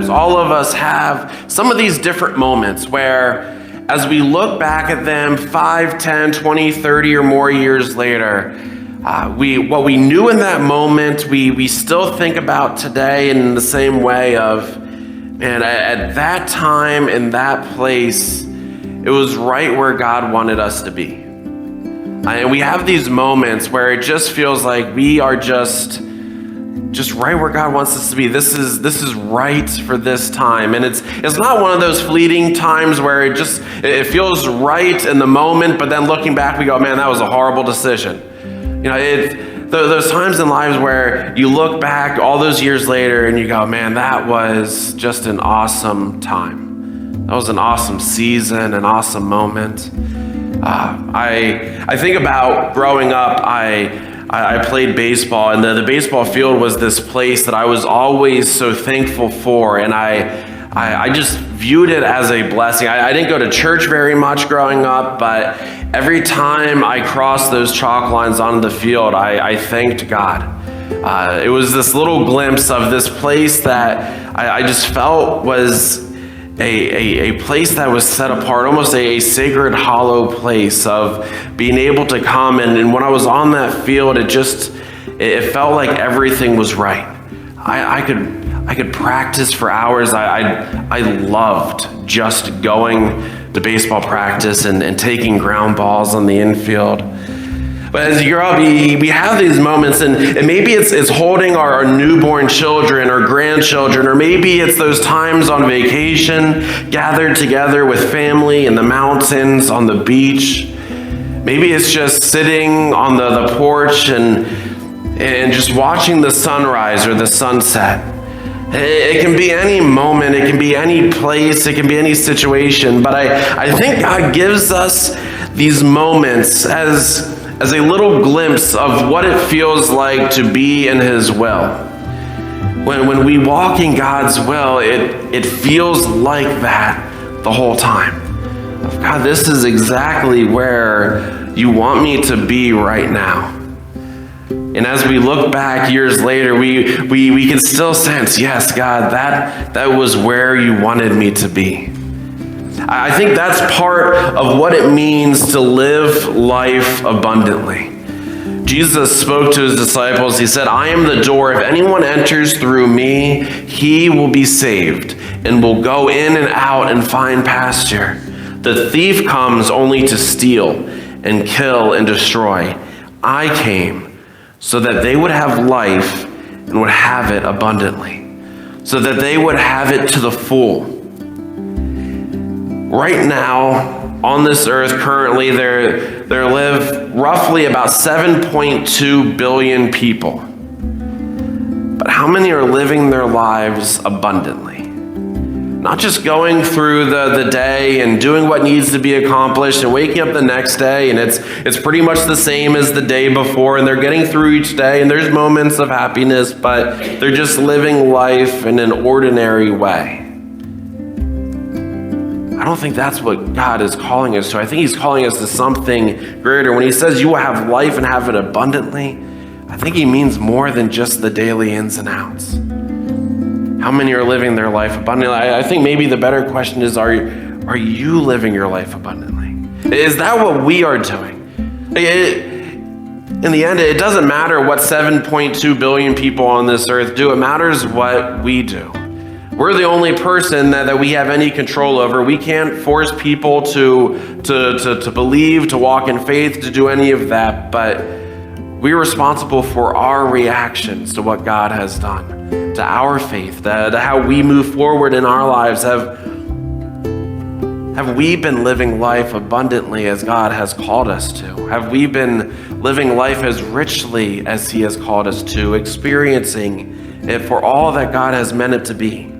All of us have some of these different moments where, as we look back at them 5, 10, 20, 30 or more years later, what we knew in that moment, we still think about today in the same way of, man, at that time, in that place, it was right where God wanted us to be. And we have these moments where it just feels like we are just right where God wants us to be. This is right for this time. And it's not one of those fleeting times where it feels right in the moment, but then looking back, we go, man, that was a horrible decision. Those times in lives where you look back all those years later and you go, man, that was just an awesome time. That was an awesome season, an awesome moment. I think about growing up, I played baseball, and the baseball field was this place that I was always so thankful for, and I just viewed it as a blessing. I didn't go to church very much growing up, but every time I crossed those chalk lines onto the field, I thanked God. It was this little glimpse of this place that I just felt was a place that was set apart, almost a sacred, hollow place of being able to come. And when I was on that field, it felt like everything was right. I could practice for hours. I loved just going to baseball practice and taking ground balls on the infield. But as you grow up, we have these moments, and maybe it's holding our newborn children or grandchildren, or maybe it's those times on vacation, gathered together with family in the mountains, on the beach. Maybe it's just sitting on the porch and just watching the sunrise or the sunset. It can be any moment, it can be any place, it can be any situation, but I think God gives us these moments as a little glimpse of what it feels like to be in His will. When we walk in God's will, it feels like that the whole time. God, this is exactly where you want me to be right now. And as we look back years later, we can still sense, yes, God, that was where you wanted me to be. I think that's part of what it means to live life abundantly. Jesus spoke to His disciples. He said, I am the door. If anyone enters through me, he will be saved and will go in and out and find pasture. The thief comes only to steal and kill and destroy. I came so that they would have life and would have it abundantly, so that they would have it to the full. Right now, on this earth, currently, there live roughly about 7.2 billion people. But how many are living their lives abundantly? Not just going through the day and doing what needs to be accomplished and waking up the next day, and it's pretty much the same as the day before, and they're getting through each day, and there's moments of happiness, but they're just living life in an ordinary way. I don't think that's what God is calling us to. I think He's calling us to something greater. When He says you will have life and have it abundantly, I think He means more than just the daily ins and outs. How many are living their life abundantly? I think maybe the better question is, are you living your life abundantly? Is that what we are doing? In the end, it doesn't matter what 7.2 billion people on this earth do. It matters what we do. We're the only person that we have any control over. We can't force people to believe, to walk in faith, to do any of that, but we're responsible for our reactions to what God has done, to our faith, to how we move forward in our lives. Have we been living life abundantly as God has called us to? Have we been living life as richly as He has called us to, experiencing it for all that God has meant it to be?